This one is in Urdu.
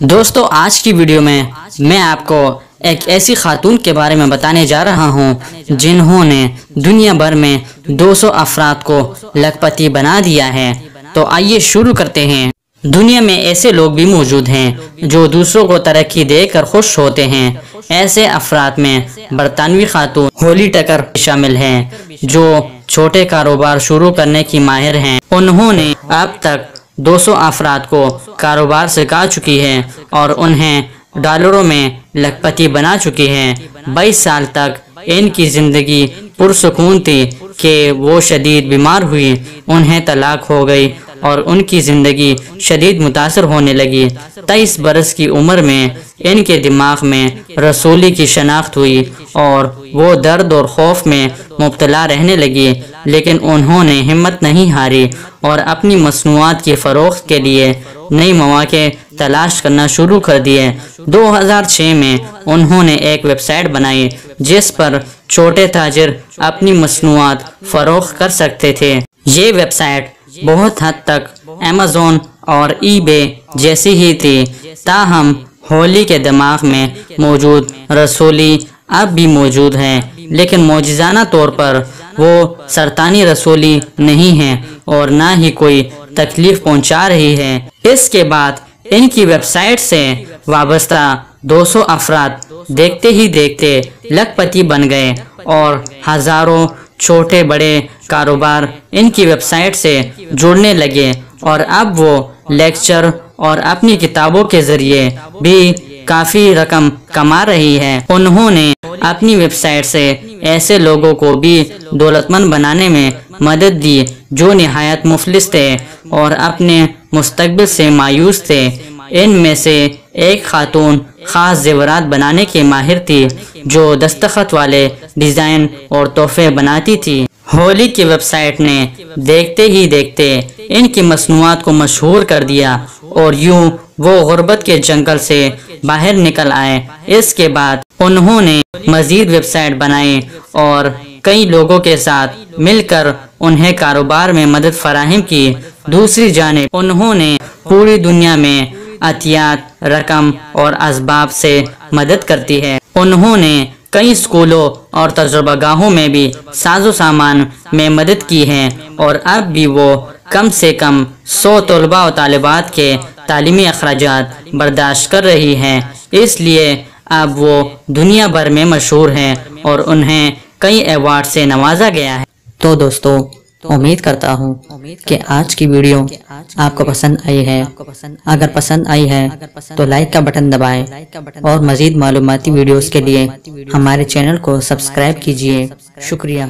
دوستو آج کی ویڈیو میں آپ کو ایک ایسی خاتون کے بارے میں بتانے جا رہا ہوں جنہوں نے دنیا بھر میں 200 افراد کو لکھپتی بنا دیا ہے۔ تو آئیے شروع کرتے ہیں۔ دنیا میں ایسے لوگ بھی موجود ہیں جو دوسروں کو ترقی دے کر خوش ہوتے ہیں۔ ایسے افراد میں برطانوی خاتون ہالی ٹکر شامل ہیں جو چھوٹے کاروبار شروع کرنے کی ماہر ہیں۔ انہوں نے اب تک 200 افراد کو کاروبار سکھا چکی ہے اور انہیں ڈالروں میں لکھپتی بنا چکی ہے۔ 22 سال تک ان کی زندگی پرسکون تھی کہ وہ شدید بیمار ہوئی، انہیں طلاق ہو گئی اور ان کی زندگی شدید متاثر ہونے لگی۔ 23 برس کی عمر میں ان کے دماغ میں رسولی کی شناخت ہوئی اور وہ درد اور خوف میں مبتلا رہنے لگی، لیکن انہوں نے ہمت نہیں ہاری اور اپنی مصنوعات کی فروخت کے لیے نئی مواقع تلاش کرنا شروع کر دیے۔ 2006 میں انہوں نے ایک ویب سائٹ بنائی جس پر چھوٹے تاجر اپنی مصنوعات فروخت کر سکتے تھے۔ یہ ویب سائٹ بہت حد تک ایمیزون اور ای بے جیسی ہی تھی، تاہم ہالی کے دماغ میں موجود رسولی اب بھی موجود ہے، لیکن معجزانہ طور پر وہ سرطانی رسولی نہیں ہے اور نہ ہی کوئی تکلیف پہنچا رہی ہے۔ اس کے بعد ان کی ویب سائٹ سے وابستہ 200 افراد دیکھتے ہی دیکھتے لکھپتی بن گئے اور ہزاروں چھوٹے بڑے کاروبار ان کی ویب سائٹ سے جڑنے لگے اور اب وہ لیکچر اور اپنی کتابوں کے ذریعے بھی کافی رقم کما رہی ہے۔ انہوں نے اپنی ویب سائٹ سے ایسے لوگوں کو بھی دولت مند بنانے میں مدد دی جو نہایت مفلس تھے اور اپنے مستقبل سے مایوس تھے۔ ان میں سے ایک خاتون خاص زیورات بنانے کے ماہر تھی جو دستخط والے ڈیزائن اور تحفے بناتی تھی۔ ہالی کی ویب سائٹ نے دیکھتے ہی دیکھتے ان کی مصنوعات کو مشہور کر دیا اور یوں وہ غربت کے جنگل سے باہر نکل آئے۔ اس کے بعد انہوں نے مزید ویب سائٹ بنائی اور کئی لوگوں کے ساتھ مل کر انہیں کاروبار میں مدد فراہم کی۔ دوسری جانب انہوں نے پوری دنیا میں عطیات، رقم اور اسباب سے مدد کرتی ہے۔ انہوں نے کئی اسکولوں اور تجربہ گاہوں میں بھی ساز و سامان میں مدد کی ہے اور اب بھی وہ کم سے کم 100 طلباء و طالبات کے تعلیمی اخراجات برداشت کر رہی ہیں۔ اس لیے اب وہ دنیا بھر میں مشہور ہیں اور انہیں کئی ایوارڈ سے نوازا گیا ہے۔ تو دوستو امید کرتا ہوں کہ آج کی ویڈیو آپ کو پسند آئی ہے۔ اگر پسند آئی ہے تو لائک کا بٹن دبائیں اور مزید معلوماتی ویڈیوز کے لیے ہمارے چینل کو سبسکرائب کیجیے۔ شکریہ۔